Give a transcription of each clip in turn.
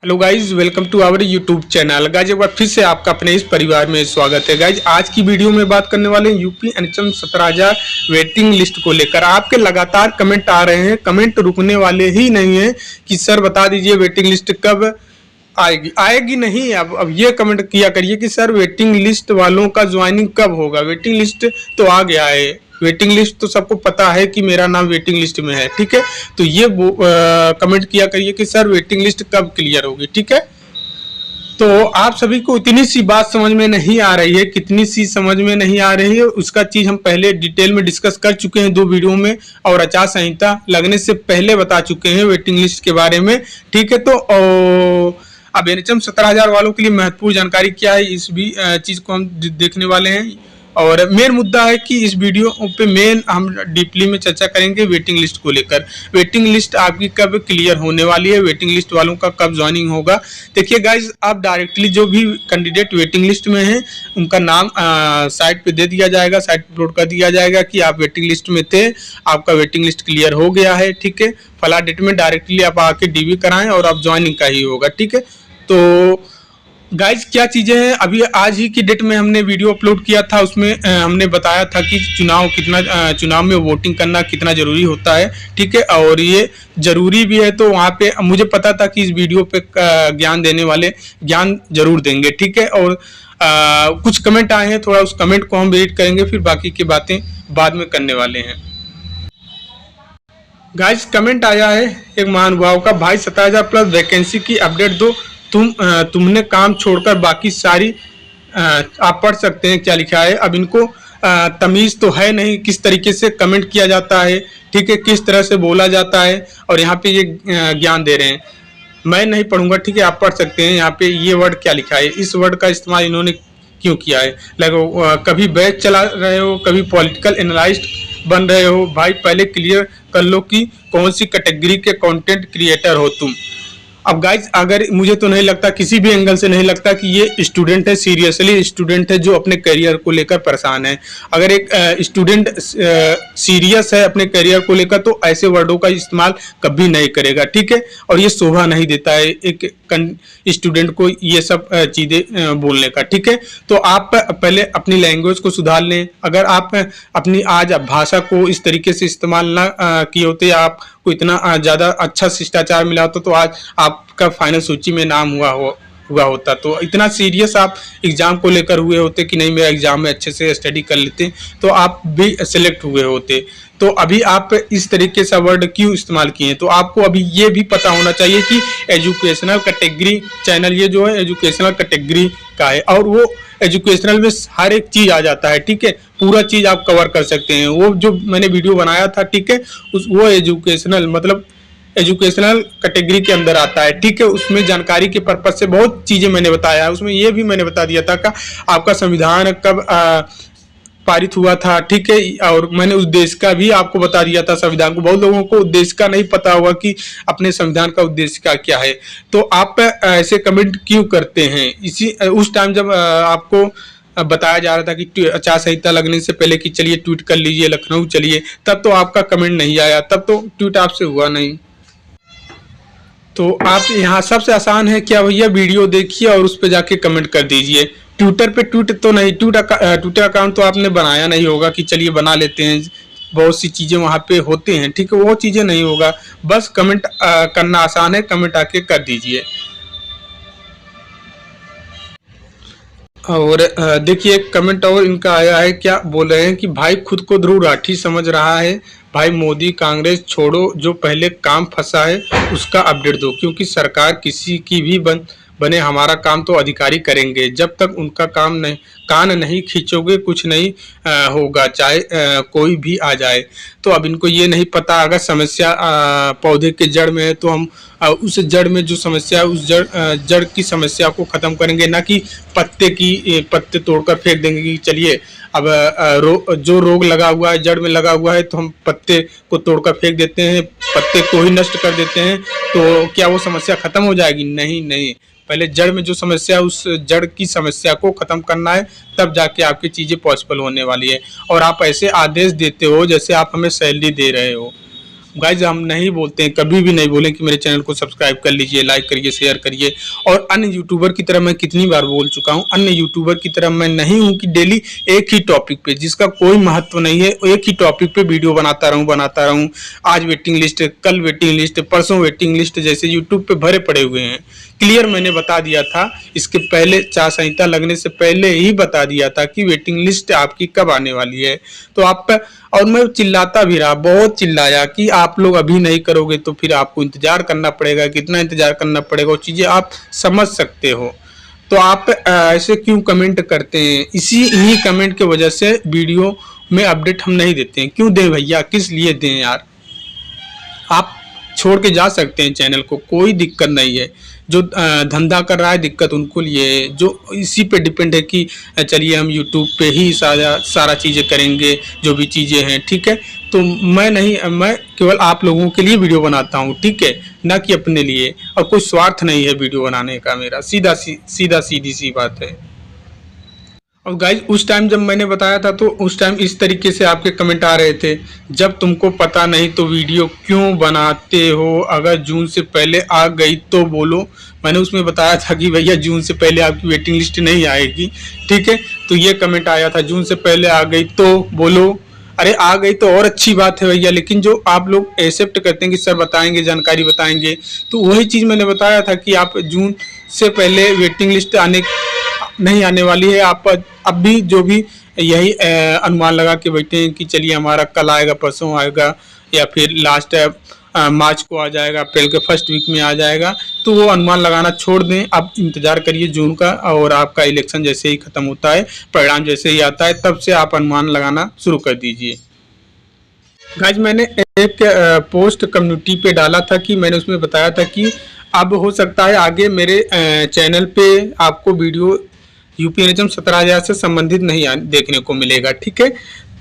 Hello guys, welcome to our YouTube channel. Guys एक बार फिर से आपका अपने इस परिवार में स्वागत है। गाइज आज की वीडियो में बात करने वाले हैं यूपी एनएचएम 17,000 वेटिंग लिस्ट को लेकर। आपके लगातार कमेंट आ रहे हैं, कमेंट रुकने वाले ही नहीं है कि सर बता दीजिए वेटिंग लिस्ट कब आएगी नहीं। अब ये कमेंट किया करिए कि सर वेटिंग लिस्ट वालों का ज्वाइनिंग कब होगा। वेटिंग लिस्ट तो आ गया है, वेटिंग लिस्ट तो सबको पता है कि मेरा नाम वेटिंग लिस्ट में है, ठीक है। तो ये कमेंट किया करिए कि सर वेटिंग लिस्ट कब क्लियर होगी, ठीक है। तो आप सभी को इतनी सी बात समझ में नहीं आ रही है, कितनी सी समझ में नहीं आ रही है उसका चीज हम पहले डिटेल में डिस्कस कर चुके हैं 2 वीडियो में, और आचार संहिता लगने से पहले बता चुके हैं वेटिंग लिस्ट के बारे में, ठीक है। तो अब एनएचएम 17,000 वालों के लिए महत्वपूर्ण जानकारी क्या है, इस भी चीज को हम देखने वाले हैं। और मेन मुद्दा है कि इस वीडियो पे मेन हम डीपली में चर्चा करेंगे वेटिंग लिस्ट को लेकर। वेटिंग लिस्ट आपकी कब क्लियर होने वाली है, वेटिंग लिस्ट वालों का कब ज्वाइनिंग होगा। देखिए गाइज, आप डायरेक्टली जो भी कैंडिडेट वेटिंग लिस्ट में हैं उनका नाम साइट पे दे दिया जाएगा, साइट पे अपलोड कर दिया जाएगा कि आप वेटिंग लिस्ट में थे, आपका वेटिंग लिस्ट क्लियर हो गया है, ठीक है। फला डेट में डायरेक्टली आप आके डीवी कराएं और आप ज्वाइनिंग का ही होगा, ठीक है। तो गाइज क्या चीजें हैं, अभी आज ही की डेट में हमने वीडियो अपलोड किया था, उसमें हमने बताया था कि चुनाव में वोटिंग करना कितना जरूरी होता है, ठीक है। और ये जरूरी भी है, तो वहाँ पे मुझे पता था कि इस वीडियो पे ज्ञान देने वाले ज्ञान जरूर देंगे, ठीक है। और कुछ कमेंट आए हैं, थोड़ा उस कमेंट को हम रीड करेंगे, फिर बाकी की बातें बाद में करने वाले हैं। गाइज कमेंट आया है एक महानुभाव का, भाई 17,000 प्लस वैकेंसी की अपडेट दो, तुमने काम छोड़कर बाकी सारी आप पढ़ सकते हैं क्या लिखा है। अब इनको तमीज तो है नहीं किस तरीके से कमेंट किया जाता है, ठीक है, किस तरह से बोला जाता है, और यहाँ पे ये ज्ञान दे रहे हैं। मैं नहीं पढ़ूंगा, ठीक है, आप पढ़ सकते हैं। यहाँ पे ये वर्ड क्या लिखा है, इस वर्ड का इस्तेमाल इन्होंने क्यों किया है। लगो कभी बैच चला रहे हो, कभी पॉलिटिकल एनालिस्ट बन रहे हो, भाई पहले क्लियर कर लो कि कौन सी कैटेगरी के कंटेंट क्रिएटर हो तुम। अब गाइज अगर मुझे तो नहीं लगता, किसी भी एंगल से नहीं लगता कि ये स्टूडेंट है, सीरियसली स्टूडेंट है जो अपने करियर को लेकर परेशान है। अगर एक स्टूडेंट सीरियस है अपने करियर को लेकर तो ऐसे वर्डों का इस्तेमाल कभी नहीं करेगा, ठीक है। और ये शोभा नहीं देता है एक स्टूडेंट को ये सब चीज़ें बोलने का, ठीक है। तो आप पहले अपनी लैंग्वेज को सुधार लें। अगर आप अपनी आज भाषा को इस तरीके से इस्तेमाल ना किए होते, आपको इतना ज़्यादा अच्छा शिष्टाचार मिला होता तो आज आपका फाइनल सूची में नाम हुआ होता। तो इतना सीरियस आप एग्जाम को लेकर हुए होते कि नहीं मेरा एग्जाम में अच्छे से स्टडी कर लेते तो आप भी सेलेक्ट हुए होते। तो अभी आप इस तरीके से वर्ड क्यों इस्तेमाल किए। तो आपको अभी ये भी पता होना चाहिए कि एजुकेशनल कैटेगरी चैनल ये जो है एजुकेशनल कैटेगरी का है, और वो एजुकेशनल में हर एक चीज आ जाता है, ठीक है। पूरा चीज आप कवर कर सकते हैं। वो जो मैंने वीडियो बनाया था, ठीक है, वो एजुकेशनल मतलब एजुकेशनल कैटेगरी के अंदर आता है, ठीक है। उसमें जानकारी के पर्पज से बहुत चीजें मैंने बताया है। उसमें ये भी मैंने बता दिया था कि आपका संविधान कब पारित हुआ था, ठीक है। और मैंने उद्देश्य का भी आपको बता दिया था संविधान को। बहुत लोगों को उद्देश्य का नहीं पता होगा कि अपने संविधान का उद्देश्य का क्या है। तो आप ऐसे कमेंट क्यों करते हैं। इसी उस टाइम जब आपको बताया जा रहा था कि आचार संहिता लगने से पहले कि चलिए ट्वीट कर लीजिए, लखनऊ चलिए, तब तो आपका कमेंट नहीं आया, तब तो ट्वीट आपसे हुआ नहीं। तो आप यहाँ सबसे आसान है क्या भैया, वीडियो देखिए और उस पर जाके कमेंट कर दीजिए। ट्विटर पे ट्वीट तो नहीं, ट्विटर अकाउंट तो आपने बनाया नहीं होगा कि चलिए बना लेते हैं, बहुत सी चीज़ें वहाँ पे होते हैं, ठीक है, वो चीज़ें नहीं होगा। बस कमेंट करना आसान है, कमेंट आके कर दीजिए। और देखिए एक कमेंट और इनका आया है, क्या बोल रहे हैं कि भाई खुद को ध्रुव राठी समझ रहा है, भाई मोदी कांग्रेस छोड़ो, जो पहले काम फंसा है उसका अपडेट दो, क्योंकि सरकार किसी की भी बने हमारा काम तो अधिकारी करेंगे, जब तक उनका कान नहीं खींचोगे कुछ नहीं होगा, चाहे कोई भी आ जाए। तो अब इनको ये नहीं पता, अगर समस्या पौधे के जड़ में है तो हम उस जड़ में जो समस्या है उस जड़ की समस्या को ख़त्म करेंगे, ना कि पत्ते तोड़कर फेंक देंगे कि चलिए अब जो रोग लगा हुआ है जड़ में लगा हुआ है तो हम पत्ते को तोड़कर फेंक देते हैं, पत्ते को ही नष्ट कर देते हैं, तो क्या वो समस्या ख़त्म हो जाएगी। नहीं, पहले जड़ में जो समस्या है उस जड़ की समस्या को ख़त्म करना है, तब जाके आपकी चीज़ें पॉसिबल होने वाली है। और आप ऐसे आदेश देते हो जैसे आप हमें सैलरी दे रहे हो। गाइज हम नहीं बोलते हैं, कभी भी नहीं बोलें कि मेरे चैनल को सब्सक्राइब कर लीजिए, लाइक करिए, शेयर करिए। और अन्य यूट्यूबर की तरह मैं कितनी बार बोल चुका हूँ, अन्य यूट्यूबर की तरह मैं नहीं हूँ कि डेली एक ही टॉपिक पे जिसका कोई महत्व नहीं है एक ही टॉपिक पे वीडियो बनाता रहूँ। आज वेटिंग लिस्ट, कल वेटिंग लिस्ट, परसों वेटिंग लिस्ट, जैसे यूट्यूब पे भरे पड़े हुए हैं। क्लियर मैंने बता दिया था, इसके पहले चार संहिता लगने से पहले ही बता दिया था कि वेटिंग लिस्ट आपकी कब आने वाली है। तो आप पे, और मैं चिल्लाता भी रहा, बहुत चिल्लाया कि आप लोग अभी नहीं करोगे तो फिर आपको इंतजार करना पड़ेगा, कितना इंतजार करना पड़ेगा, वो चीज़ें आप समझ सकते हो। तो आप ऐसे क्यों कमेंट करते हैं? इसी ही कमेंट की वजह से वीडियो में अपडेट हम नहीं देते हैं। क्यों दें भैया, किस लिए दें यार? आप छोड़ के जा सकते हैं चैनल को, कोई दिक्कत नहीं है। जो धंधा कर रहा है दिक्कत उनको लिए है, जो इसी पे डिपेंड है कि चलिए हम यूट्यूब पे ही सारा चीज़ें करेंगे, जो भी चीज़ें हैं, ठीक है। तो मैं केवल आप लोगों के लिए वीडियो बनाता हूँ, ठीक है, ना कि अपने लिए। और कोई स्वार्थ नहीं है वीडियो बनाने का मेरा, सीधी सी बात है। और गाइज उस टाइम जब मैंने बताया था तो उस टाइम इस तरीके से आपके कमेंट आ रहे थे, जब तुमको पता नहीं तो वीडियो क्यों बनाते हो, अगर जून से पहले आ गई तो बोलो। मैंने उसमें बताया था कि भैया जून से पहले आपकी वेटिंग लिस्ट नहीं आएगी, ठीक है। तो ये कमेंट आया था, जून से पहले आ गई तो बोलो। अरे आ गई तो और अच्छी बात है भैया, लेकिन जो आप लोग एक्सेप्ट करते हैं कि सर बताएंगे, जानकारी बताएंगे, तो वही चीज़ मैंने बताया था कि आप जून से पहले वेटिंग लिस्ट नहीं आने वाली है। आप अब भी जो भी यही अनुमान लगा के बैठे हैं कि चलिए हमारा कल आएगा, परसों आएगा, या फिर लास्ट मार्च को आ जाएगा, अप्रैल के फर्स्ट वीक में आ जाएगा, तो वो अनुमान लगाना छोड़ दें। अब इंतजार करिए जून का, और आपका इलेक्शन जैसे ही खत्म होता है, परिणाम जैसे ही आता है, तब से आप अनुमान लगाना शुरू कर दीजिए। गाइज मैंने एक पोस्ट कम्युनिटी पे डाला था कि मैंने उसमें बताया था कि अब हो सकता है आगे मेरे चैनल पे आपको वीडियो यूपीएनएचएम 17,000 से संबंधित नहीं देखने को मिलेगा, ठीक है।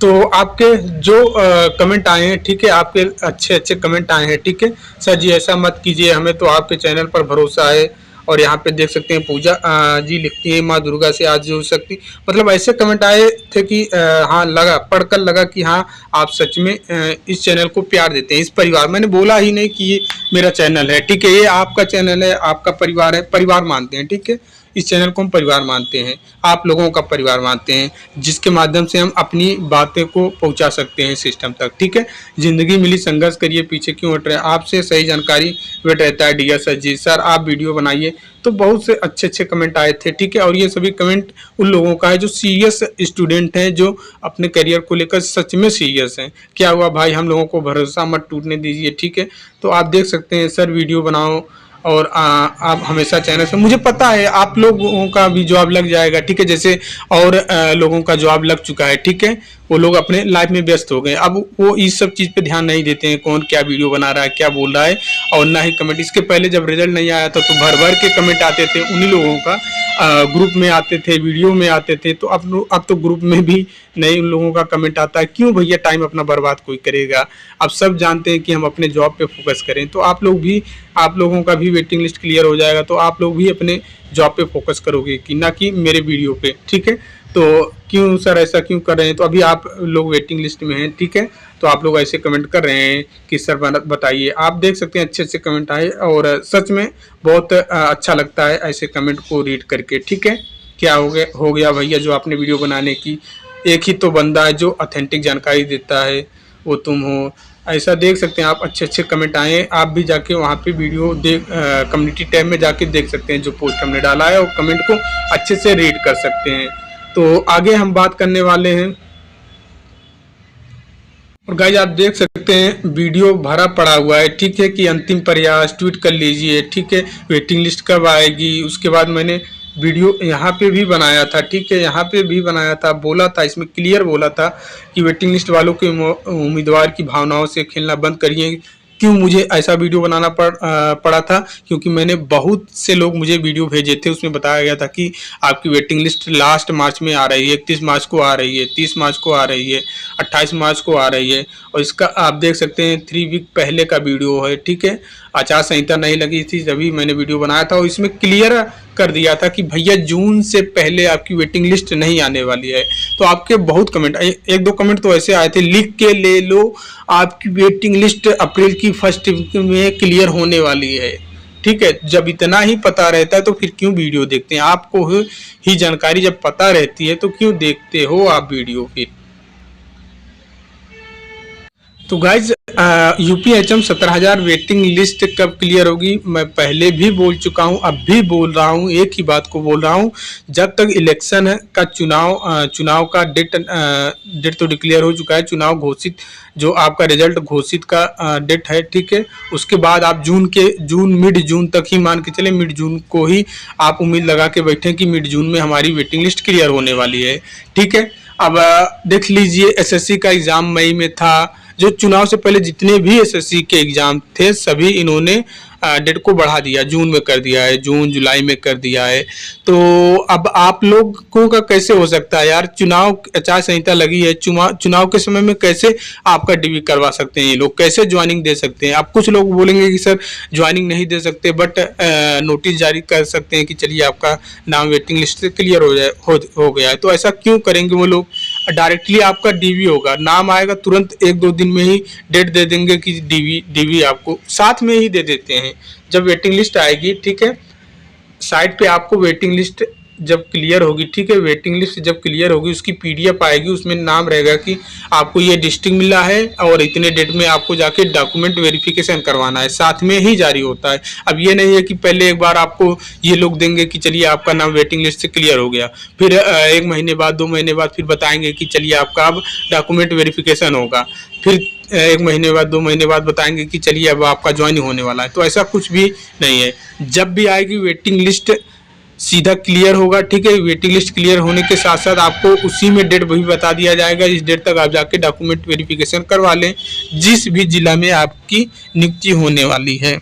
तो आपके जो कमेंट आए हैं, ठीक है, आपके अच्छे कमेंट आए हैं, ठीक है। सर जी ऐसा मत कीजिए, हमें तो आपके चैनल पर भरोसा है। और यहाँ पे देख सकते हैं पूजा जी लिखती है, माँ दुर्गा से आज जुड़ सकती, मतलब ऐसे कमेंट आए थे कि हाँ लगा, पढ़कर लगा कि हाँ आप सच में इस चैनल को प्यार देते हैं, इस परिवार, मैंने बोला ही नहीं कि ये मेरा चैनल है, ठीक है, ये आपका चैनल है, आपका परिवार है, परिवार मानते हैं, ठीक है। इस चैनल को हम परिवार मानते हैं, आप लोगों का परिवार मानते हैं, जिसके माध्यम से हम अपनी बातें को पहुंचा सकते हैं सिस्टम तक, ठीक है। जिंदगी मिली संघर्ष करिए, पीछे क्यों हट रहे हैं, आपसे सही जानकारी वेट रहता है। डियर सर जी, सर आप वीडियो बनाइए। तो बहुत से अच्छे कमेंट आए थे, ठीक है। और ये सभी कमेंट उन लोगों का है जो सीरियस स्टूडेंट हैं, जो अपने करियर को लेकर सच में सीरियस हैं। क्या हुआ भाई, हम लोगों को भरोसा मत टूटने दीजिए, ठीक है। तो आप देख सकते हैं सर वीडियो बनाओ, और आप हमेशा चैनल से, मुझे पता है आप लोगों का भी जॉब लग जाएगा, ठीक है, जैसे और लोगों का जॉब लग चुका है, ठीक है। वो लोग अपने लाइफ में व्यस्त हो गए, अब वो इस सब चीज़ पे ध्यान नहीं देते हैं, कौन क्या वीडियो बना रहा है, क्या बोल रहा है, और ना ही कमेंट। इसके पहले जब रिजल्ट नहीं आया था तो भर के कमेंट आते थे, उन्हीं लोगों का ग्रुप में आते थे, वीडियो में आते थे। तो अब तो ग्रुप में भी नहीं उन लोगों का कमेंट आता है। क्यों भैया टाइम अपना बर्बाद कोई करेगा? अब सब जानते हैं कि हम अपने जॉब पे फोकस करें, तो आप लोगों का भी वेटिंग लिस्ट क्लियर हो जाएगा, तो आप लोग भी अपने जॉब पे फोकस करोगे कि ना कि मेरे वीडियो पे, ठीक है। तो क्यों सर ऐसा क्यों कर रहे हैं? तो अभी आप लोग वेटिंग लिस्ट में हैं, ठीक है। तो आप लोग ऐसे कमेंट कर रहे हैं कि सर बताइए। आप देख सकते हैं अच्छे कमेंट आए, और सच में बहुत अच्छा लगता है ऐसे कमेंट को रीड करके, ठीक है। क्या हो गया भैया, जो आपने वीडियो बनाने की, एक ही तो बंदा है जो ऑथेंटिक जानकारी देता है, वो तुम हो। ऐसा देख सकते हैं आप, अच्छे कमेंट आए हैं। आप भी जाके वहाँ पे वीडियो कम्युनिटी टैब में जाके देख सकते हैं जो पोस्ट हमने डाला है, और कमेंट को अच्छे से रीड कर सकते हैं। तो आगे हम बात करने वाले हैं। और गाइस आप देख सकते हैं वीडियो भरा पड़ा हुआ है, ठीक है, कि अंतिम प्रयास ट्वीट कर लीजिए, ठीक है, वेटिंग लिस्ट कब आएगी। उसके बाद मैंने वीडियो यहाँ पे भी बनाया था, ठीक है, यहाँ पे भी बनाया था, बोला था, इसमें क्लियर बोला था कि वेटिंग लिस्ट वालों के उम्मीदवार की भावनाओं से खेलना बंद करिए। क्यों मुझे ऐसा वीडियो बनाना पड़ा था? क्योंकि मैंने बहुत से लोग मुझे वीडियो भेजे थे, उसमें बताया गया था कि आपकी वेटिंग लिस्ट लास्ट मार्च में आ रही है, 31 मार्च को आ रही है, 30 मार्च को आ रही है, 28 मार्च को आ रही है। और इसका आप देख सकते हैं 3 वीक पहले का वीडियो है, ठीक है। आचार संहिता नहीं लगी थी तभी मैंने वीडियो बनाया था और इसमें क्लियर कर दिया था कि भैया जून से पहले आपकी वेटिंग लिस्ट नहीं आने वाली है। तो आपके बहुत कमेंट, एक दो कमेंट तो ऐसे आए थे, लिख के ले लो आपकी वेटिंग लिस्ट अप्रैल की फर्स्ट वीक में क्लियर होने वाली है। ठीक है, जब इतना ही पता रहता है तो फिर क्यों वीडियो देखते हैं? आपको ही जानकारी जब पता रहती है तो क्यों देखते हो आप वीडियो? फिर तो गाइज यूपीएचएम 17,000 वेटिंग लिस्ट कब क्लियर होगी? मैं पहले भी बोल चुका हूं, अब भी बोल रहा हूं, एक ही बात को बोल रहा हूं, जब तक इलेक्शन का चुनाव का डेट तो डिक्लेयर हो चुका है, चुनाव घोषित जो आपका रिजल्ट घोषित का डेट है, ठीक है, उसके बाद आप मिड जून तक ही मान के चले, मिड जून को ही आप उम्मीद लगा के बैठे कि मिड जून में हमारी वेटिंग लिस्ट क्लियर होने वाली है। ठीक है, अब देख लीजिए एसएससी का एग्जाम मई में था, जो चुनाव से पहले जितने भी एसएससी के एग्जाम थे सभी इन्होंने डेट को बढ़ा दिया, जून में कर दिया है, जून जुलाई में कर दिया है। तो अब आप लोगों का कैसे हो सकता है यार? चुनाव आचार संहिता लगी है, चुनाव के समय में कैसे आपका डीवी करवा सकते हैं ये लोग? कैसे ज्वाइनिंग दे सकते हैं? अब कुछ लोग बोलेंगे कि सर ज्वाइनिंग नहीं दे सकते, बट नोटिस जारी कर सकते हैं कि चलिए आपका नाम वेटिंग लिस्ट से क्लियर हो गया है। तो ऐसा क्यों करेंगे वो लोग? डायरेक्टली आपका डीवी होगा, नाम आएगा तुरंत 1-2 दिन में ही डेट दे देंगे कि डीवी आपको साथ में ही दे देते हैं जब वेटिंग लिस्ट आएगी। ठीक है, साइट पे आपको वेटिंग लिस्ट जब क्लियर होगी, ठीक है, वेटिंग लिस्ट जब क्लियर होगी उसकी पीडीएफ आएगी, उसमें नाम रहेगा कि आपको ये डिस्ट्रिक्ट मिला है और इतने डेट में आपको जाके डॉक्यूमेंट वेरिफिकेशन करवाना है, साथ में ही जारी होता है। अब ये नहीं है कि पहले एक बार आपको ये लोग देंगे कि चलिए आपका नाम वेटिंग लिस्ट से क्लियर हो गया, फिर 1 महीने बाद 2 महीने बाद फिर बताएंगे कि चलिए आपका अब डॉक्यूमेंट वेरिफिकेशन होगा, फिर 1 महीने बाद 2 महीने बाद बताएंगे कि चलिए अब आपका ज्वाइनिंग होने वाला है। तो ऐसा कुछ भी नहीं है, जब भी आएगी वेटिंग लिस्ट सीधा क्लियर होगा। ठीक है, वेटिंग लिस्ट क्लियर होने के साथ साथ आपको उसी में डेट भी बता दिया जाएगा, इस डेट तक आप जाके डॉक्यूमेंट वेरिफिकेशन करवा लें जिस भी जिला में आपकी नियुक्ति होने वाली है।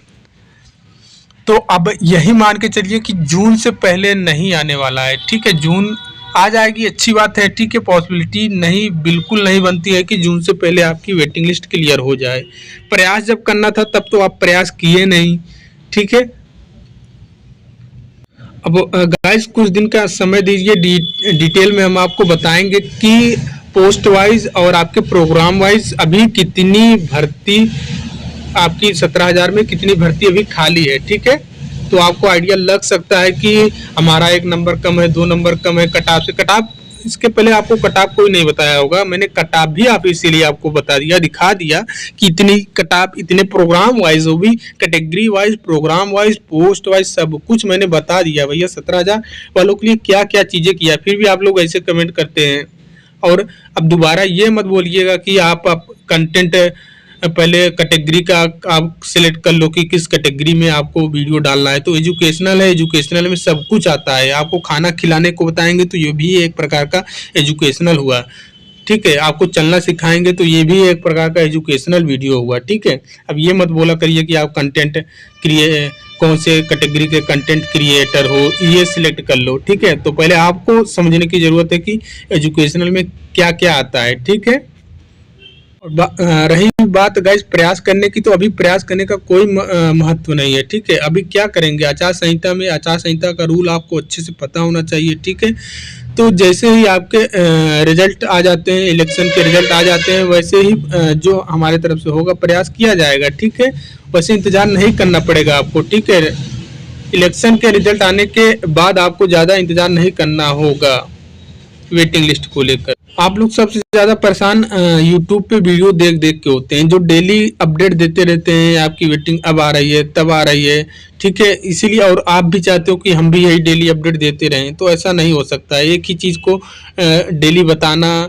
तो अब यही मान के चलिए कि जून से पहले नहीं आने वाला है। ठीक है, जून आ जाएगी, अच्छी बात है। ठीक है, पॉसिबिलिटी नहीं, बिल्कुल नहीं बनती है कि जून से पहले आपकी वेटिंग लिस्ट क्लियर हो जाए। प्रयास जब करना था तब तो आप प्रयास किए नहीं। ठीक है, अब गाइस कुछ दिन का समय दीजिए, डिटेल में हम आपको बताएंगे कि पोस्ट वाइज और आपके प्रोग्राम वाइज अभी कितनी भर्ती, आपकी 17,000 में कितनी भर्ती अभी खाली है। ठीक है, तो आपको आइडिया लग सकता है कि हमारा 1 नंबर कम है, 2 नंबर कम है कटाप से। कटाप इसके पहले आपको कटाप कोई नहीं बताया होगा, मैंने कटाप भी आप इसीलिए आपको बता दिया, दिखा दिया कि इतनी कटाप, इतने प्रोग्राम वाइज, वो भी category wise, programme wise, post wise, सब कुछ मैंने बता दिया भैया 17,000 वालों के लिए क्या क्या चीजें किया। फिर भी आप लोग ऐसे कमेंट करते हैं। और अब दोबारा ये मत बोलिएगा कि आप कंटेंट पहले कैटेगरी का आप सिलेक्ट कर लो कि किस कैटेगरी में आपको वीडियो डालना है। तो एजुकेशनल है, एजुकेशनल में सब कुछ आता है। आपको खाना खिलाने को बताएंगे तो ये भी एक प्रकार का एजुकेशनल हुआ। ठीक है, आपको चलना सिखाएंगे तो ये भी एक प्रकार का एजुकेशनल वीडियो हुआ। ठीक है, अब ये मत बोला करिए कि आप कंटेंट कौन से कैटेगरी के कंटेंट क्रिएटर हो, ये सिलेक्ट कर लो। ठीक है, तो पहले आपको समझने की जरूरत है कि एजुकेशनल में क्या क्या आता है। ठीक है, रही बात गाइस प्रयास करने की, तो अभी प्रयास करने का कोई महत्व नहीं है। ठीक है, अभी क्या करेंगे, आचार संहिता में, आचार संहिता का रूल आपको अच्छे से पता होना चाहिए। ठीक है, तो जैसे ही आपके रिजल्ट आ जाते हैं, इलेक्शन के रिजल्ट आ जाते हैं, वैसे ही जो हमारे तरफ से होगा प्रयास किया जाएगा। ठीक है, वैसे इंतजार नहीं करना पड़ेगा आपको। ठीक है, इलेक्शन के रिजल्ट आने के बाद आपको ज़्यादा इंतजार नहीं करना होगा वेटिंग लिस्ट को लेकर। आप लोग सबसे ज़्यादा परेशान यूट्यूब पे वीडियो देख देख के होते हैं, जो डेली अपडेट देते रहते हैं, आपकी वेटिंग अब आ रही है, तब आ रही है। ठीक है, इसीलिए, और आप भी चाहते हो कि हम भी यही डेली अपडेट देते रहें, तो ऐसा नहीं हो सकता है। एक ही चीज़ को डेली बताना,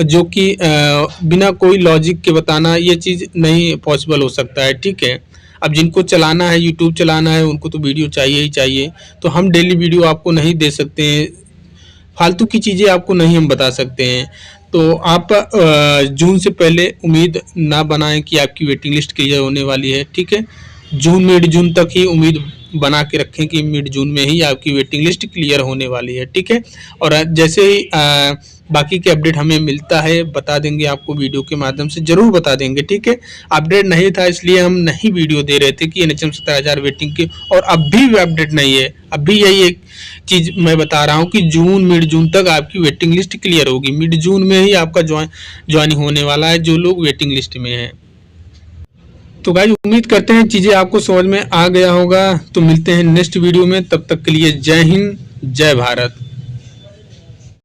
जो कि बिना कोई लॉजिक के बताना, ये चीज़ नहीं पॉसिबल हो सकता है। ठीक है, अब जिनको चलाना है, यूट्यूब चलाना है, उनको तो वीडियो चाहिए ही चाहिए। तो हम डेली वीडियो आपको नहीं दे सकते हैं, फालतू की चीज़ें आपको नहीं हम बता सकते हैं। तो आप जून से पहले उम्मीद ना बनाएं कि आपकी वेटिंग लिस्ट क्लियर होने वाली है। ठीक है, मिड जून तक ही उम्मीद बना के रखें कि मिड जून में ही आपकी वेटिंग लिस्ट क्लियर होने वाली है। ठीक है, और जैसे ही बाकी के अपडेट हमें मिलता है बता देंगे आपको, वीडियो के माध्यम से जरूर बता देंगे, ठीक है। अपडेट नहीं था इसलिए हम नहीं वीडियो दे रहे थे कि NHM 17,000 वेटिंग की, और अब भी अपडेट नहीं है। अभी यही एक चीज मैं बता रहा हूँ कि मिड जून तक आपकी वेटिंग लिस्ट क्लियर होगी। मिड जून में ही आपका ज्वाइनिंग होने वाला है जो लोग वेटिंग लिस्ट में हैं। तो गाइस उम्मीद करते हैं चीजें आपको समझ में आ गया होगा। तो मिलते हैं नेक्स्ट वीडियो में, तब तक के लिए जय हिंद जय भारत।